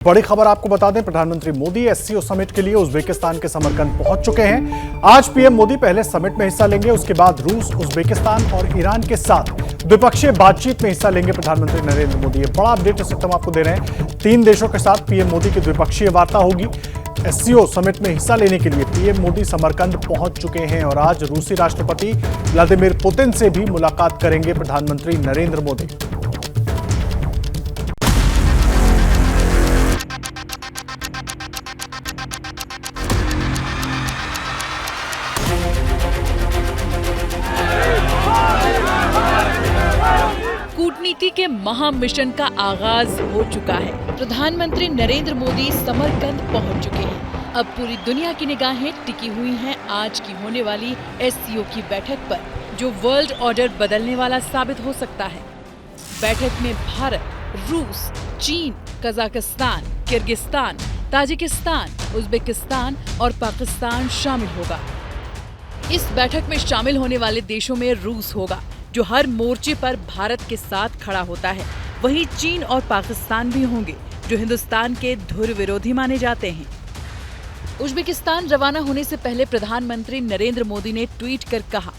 बड़ी खबर आपको बता दें, प्रधानमंत्री मोदी एससीओ समिट के लिए उज्बेकिस्तान के समरकंद पहुंच चुके हैं। आज पीएम मोदी पहले समिट में हिस्सा लेंगे, उसके बाद रूस, उज्बेकिस्तान और ईरान के साथ द्विपक्षीय बातचीत में हिस्सा लेंगे प्रधानमंत्री नरेंद्र मोदी। ये बड़ा अपडेट इस वक्त हम आपको दे रहे हैं। 3 देशों के साथ पीएम मोदी की द्विपक्षीय वार्ता होगी। एससीओ समिट में हिस्सा लेने के लिए पीएम मोदी समरकंद पहुंच चुके हैं और आज रूसी राष्ट्रपति व्लादिमीर पुतिन से भी मुलाकात करेंगे प्रधानमंत्री नरेंद्र मोदी। कूटनीति के महामिशन का आगाज हो चुका है। प्रधानमंत्री नरेंद्र मोदी समरकंद पहुंच चुके हैं। अब पूरी दुनिया की निगाहें टिकी हुई हैं आज की होने वाली एससीओ की बैठक पर, जो वर्ल्ड ऑर्डर बदलने वाला साबित हो सकता है। बैठक में भारत, रूस, चीन, कजाकिस्तान, किर्गिस्तान, ताजिकिस्तान, उज्बेकिस्तान और पाकिस्तान शामिल होगा। इस बैठक में शामिल होने वाले देशों में रूस होगा, जो हर मोर्चे पर भारत के साथ खड़ा होता है। वहीं चीन और पाकिस्तान भी होंगे, जो हिंदुस्तान के धुर विरोधी माने जाते हैं। उज्बेकिस्तान रवाना होने से पहले प्रधानमंत्री नरेंद्र मोदी ने ट्वीट कर कहा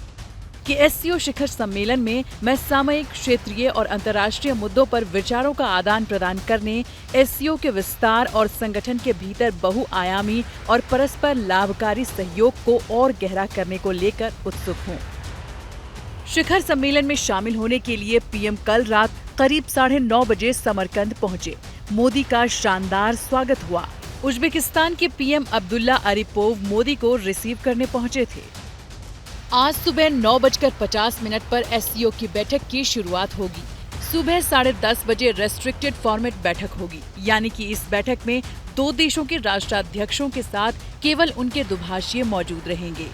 कि एससीओ शिखर सम्मेलन में मैं सामयिक, क्षेत्रीय और अंतर्राष्ट्रीय मुद्दों पर विचारों का आदान प्रदान करने, एससीओ के विस्तार और संगठन के भीतर बहुआयामी और परस्पर लाभकारी सहयोग को और गहरा करने को लेकर उत्सुक हूँ। शिखर सम्मेलन में शामिल होने के लिए पीएम कल रात करीब 9:30 बजे समरकंद पहुंचे। मोदी का शानदार स्वागत हुआ। उज्बेकिस्तान के पीएम अब्दुल्ला अरिपोव मोदी को रिसीव करने पहुंचे थे। आज सुबह 9:50 पर एससीओ की बैठक की शुरुआत होगी। सुबह 10:30 बजे रेस्ट्रिक्टेड फॉर्मेट बैठक होगी, यानी कि इस बैठक में 2 देशों के राष्ट्राध्यक्षों के साथ केवल उनके दुभाषी मौजूद रहेंगे।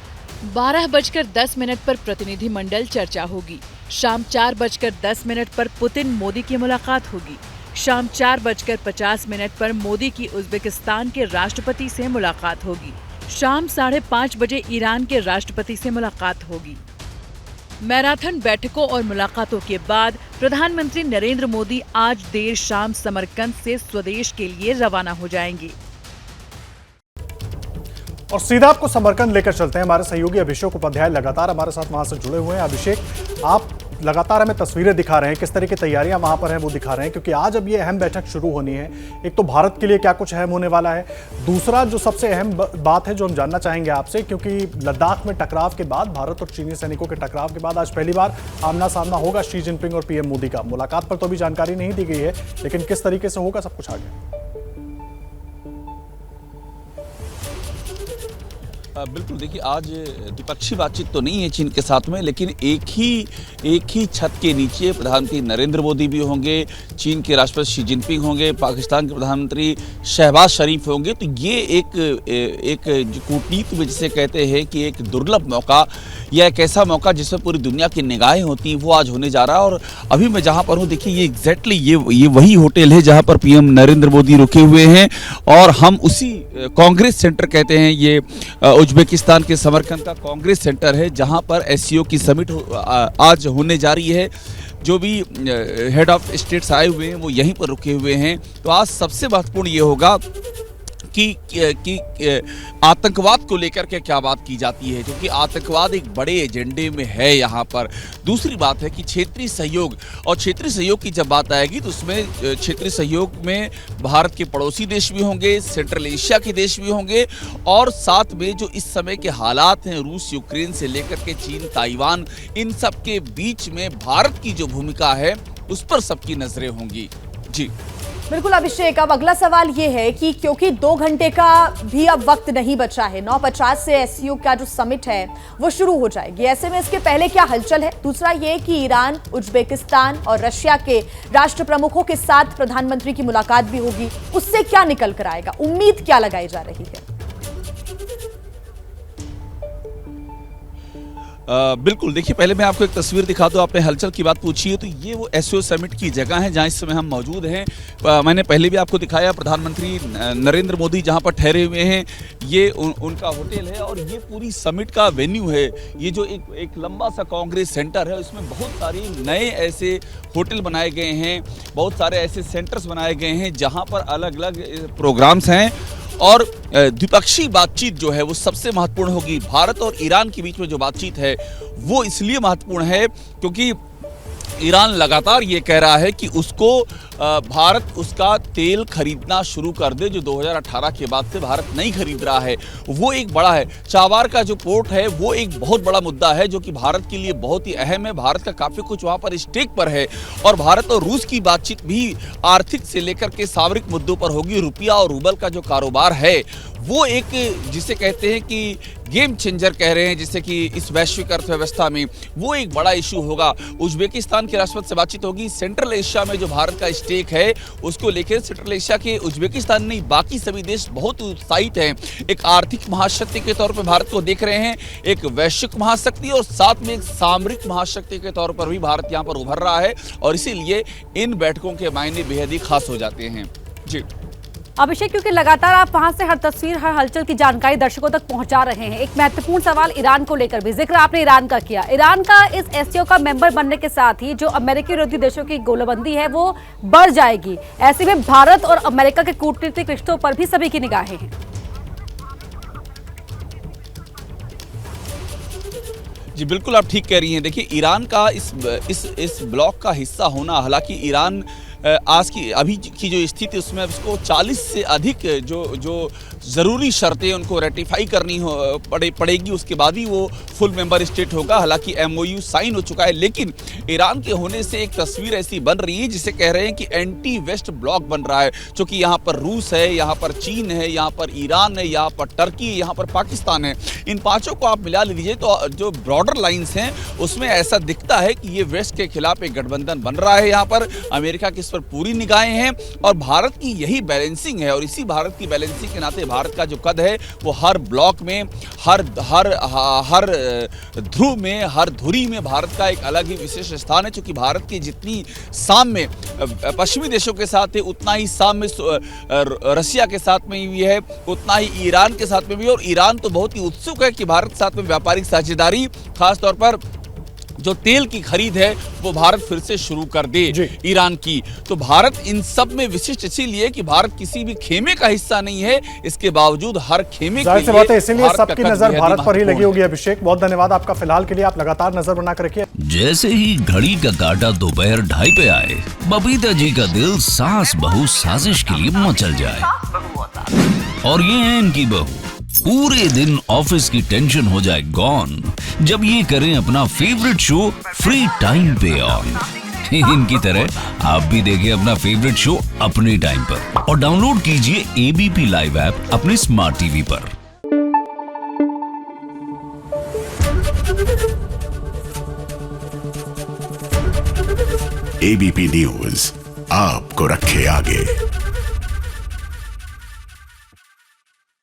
12:10 पर प्रतिनिधिमंडल चर्चा होगी। शाम 4:10 पर पुतिन मोदी की मुलाकात होगी। शाम 4:50 पर मोदी की उज्बेकिस्तान के राष्ट्रपति से मुलाकात होगी। शाम 5:30 बजे ईरान के राष्ट्रपति से मुलाकात होगी। मैराथन बैठकों और मुलाकातों के बाद प्रधानमंत्री नरेंद्र मोदी आज देर शाम समरकंद से स्वदेश के लिए रवाना हो जाएंगे। और सीधा आपको समरकंद लेकर चलते हैं। हमारे सहयोगी अभिषेक उपाध्याय लगातार हमारे साथ वहां से जुड़े हुए हैं। अभिषेक, आप लगातार हमें तस्वीरें दिखा रहे हैं, किस तरह की तैयारियां वहां पर हैं वो दिखा रहे हैं, क्योंकि आज अब ये अहम बैठक शुरू होनी है। एक तो भारत के लिए क्या कुछ अहम होने वाला है, दूसरा जो सबसे अहम बात है जो हम जानना चाहेंगे आपसे, क्योंकि लद्दाख में टकराव के बाद, भारत और चीनी सैनिकों के टकराव के बाद आज पहली बार आमना सामना होगा शी जिनपिंग और पीएम मोदी का। मुलाकात पर तो अभी जानकारी नहीं दी गई है, लेकिन किस तरीके से होगा सब कुछ आगे। बिल्कुल, देखिए आज द्विपक्षीय बातचीत तो नहीं है चीन के साथ में, लेकिन एक ही छत के नीचे प्रधानमंत्री नरेंद्र मोदी भी होंगे, चीन के राष्ट्रपति शी जिनपिंग होंगे, पाकिस्तान के प्रधानमंत्री शहबाज शरीफ होंगे। तो ये एक जो कूटनीति में जिसे कहते हैं कि एक दुर्लभ मौका या एक ऐसा मौका जिसमें पूरी दुनिया की निगाहें होती हैं, वो आज होने जा रहा है। और अभी मैं जहाँ पर हूँ, देखिए ये एग्जैक्टली ये वही होटल है जहाँ पर पीएम नरेंद्र मोदी रुके हुए हैं, और हम उसी कांग्रेस सेंटर कहते हैं, ये उज्बेकिस्तान के समरकंद का कांग्रेस सेंटर है, जहां पर एससीओ की समिट आज होने जा रही है। जो भी हेड ऑफ स्टेट्स आए हुए हैं वो यहीं पर रुके हुए हैं। तो आज सबसे महत्वपूर्ण ये होगा कि आतंकवाद को लेकर के क्या बात की जाती है, क्योंकि आतंकवाद एक बड़े एजेंडे में है यहाँ पर। दूसरी बात है कि क्षेत्रीय सहयोग, और क्षेत्रीय सहयोग की जब बात आएगी तो उसमें क्षेत्रीय सहयोग में भारत के पड़ोसी देश भी होंगे, सेंट्रल एशिया के देश भी होंगे, और साथ में जो इस समय के हालात हैं, रूस यूक्रेन से लेकर के चीन ताइवान, इन सब के बीच में भारत की जो भूमिका है उस पर सबकी नजरें होंगी। जी बिल्कुल अभिषेक, अब अगला सवाल ये है कि क्योंकि 2 घंटे का भी अब वक्त नहीं बचा है, 9:50 से एससीओ का जो समिट है वो शुरू हो जाएगी। ऐसे में इसके पहले क्या हलचल है? दूसरा ये कि ईरान, उज्बेकिस्तान और रशिया के राष्ट्र प्रमुखों के साथ प्रधानमंत्री की मुलाकात भी होगी, उससे क्या निकल कर आएगा? उम्मीद क्या लगाई जा रही है? बिल्कुल, देखिए पहले मैं आपको एक तस्वीर दिखा दूं। आपने हलचल की बात पूछी है तो ये वो एससीओ समिट की जगह है जहां इस समय हम मौजूद हैं। मैंने पहले भी आपको दिखाया, प्रधानमंत्री नरेंद्र मोदी जहां पर ठहरे हुए हैं, ये उनका होटल है और ये पूरी समिट का वेन्यू है। ये जो एक लंबा सा कांग्रेस सेंटर है, उसमें बहुत सारे नए ऐसे होटल बनाए गए हैं, बहुत सारे ऐसे सेंटर्स बनाए गए हैं जहाँ पर अलग अलग प्रोग्राम्स हैं। और द्विपक्षीय बातचीत जो है वो सबसे महत्वपूर्ण होगी। भारत और ईरान के बीच में जो बातचीत है वो इसलिए महत्वपूर्ण है क्योंकि ईरान लगातार ये कह रहा है कि उसको भारत उसका तेल खरीदना शुरू कर दे, जो 2018 के बाद से भारत नहीं खरीद रहा है। वो एक बड़ा है। चाबार का जो पोर्ट है वो एक बहुत बड़ा मुद्दा है जो कि भारत के लिए बहुत ही अहम है। भारत का काफ़ी कुछ वहाँ पर स्टेक पर है और भारत और रूस की बातचीत भी आर्थिक से लेकर के सामरिक मुद्दों पर होगी। रुपया और रूबल का जो कारोबार है वो एक, जिसे कहते हैं कि गेम चेंजर कह रहे हैं, जिससे कि इस वैश्विक अर्थव्यवस्था में वो एक बड़ा इशू होगा। उज्बेकिस्तान के राष्ट्रपति से बातचीत होगी। सेंट्रल एशिया में जो भारत का स्टेक है उसको लेकर सेंट्रल एशिया के उज्बेकिस्तान नहीं, बाकी सभी देश बहुत उत्साहित हैं। एक आर्थिक महाशक्ति के तौर पर भारत को देख रहे हैं, एक वैश्विक महाशक्ति और साथ में एक सामरिक महाशक्ति के तौर पर भी भारत यहाँ पर उभर रहा है और इसीलिए इन बैठकों के मायने बेहद ही खास हो जाते हैं। जी अभिषेक, क्योंकि लगातार आप वहां से हर तस्वीर, हर हलचल की जानकारी दर्शकों तक पहुंचा रहे हैं, एक महत्वपूर्ण सवाल ईरान को लेकर भी, जिक्र आपने ईरान का किया। ईरान का इस एससीओ का मेंबर बनने के साथ ही जो अमेरिकी विरोधी देशों की गोलाबंदी है वो बढ़ जाएगी। ऐसे में भारत और अमेरिका के कूटनीतिक रिश्तों पर भी सभी की निगाहें हैं। जी बिल्कुल, आप ठीक कह रही हैं। देखिए, ईरान का इस ब्लॉक का हिस्सा होना, हालांकि ईरान आज की अभी की जो स्थिति उसमें उसको 40 से अधिक जो ज़रूरी शर्तें उनको रेटिफाई करनी पड़ेगी, उसके बाद ही वो फुल मेंबर स्टेट होगा। हालांकि एमओयू साइन हो चुका है, लेकिन ईरान के होने से एक तस्वीर ऐसी बन रही है जिसे कह रहे हैं कि एंटी वेस्ट ब्लॉक बन रहा है, क्योंकि यहाँ पर रूस है, यहाँ पर चीन है, यहाँ पर ईरान है, यहाँ पर टर्की है, यहाँ पर पाकिस्तान है। इन पाँचों को आप मिला लीजिए तो जो ब्रॉडर लाइन्स हैं उसमें ऐसा दिखता है कि ये वेस्ट के खिलाफ एक गठबंधन बन रहा है। यहाँ पर अमेरिका की इस पर पूरी निगाहें हैं और भारत की यही बैलेंसिंग है और इसी भारत की बैलेंसिंग के नाते भारत का जो कद है वो हर ब्लॉक में, हर ध्रुव में, हर धुरी में भारत का एक अलग ही विशेष स्थान है। क्योंकि भारत की जितनी साम में पश्चिमी देशों के साथ है उतना ही साम में रशिया के साथ में भी है, उतना ही ईरान के साथ में भी। और ईरान तो बहुत ही उत्सुक है कि भारत के साथ में व्यापारिक साझेदारी, खासतौर पर जो तेल की खरीद है वो भारत फिर से शुरू कर दे ईरान की। तो भारत इन सब में विशिष्ट इसीलिए कि भारत किसी भी खेमे का हिस्सा नहीं है, इसके बावजूद हर खेमे के लिए बात है, इसीलिए सबकी नजर भारत पर ही लगी होगी। अभिषेक, बहुत धन्यवाद आपका फिलहाल के लिए, आप लगातार नजर बनाकर रखिए। जैसे ही घड़ी का काटा दोपहर 2:30 पे आए, बबीता जी का दिल सास बहू साजिश के लिए मचल जाए। और ये है इनकी बहू, पूरे दिन ऑफिस की टेंशन हो जाए गॉन जब ये करें अपना फेवरेट शो फ्री टाइम पे ऑन। इनकी तरह आप भी देखें अपना फेवरेट शो अपने टाइम पर और डाउनलोड कीजिए एबीपी लाइव ऐप अपने स्मार्ट टीवी पर। एबीपी न्यूज आपको रखे आगे।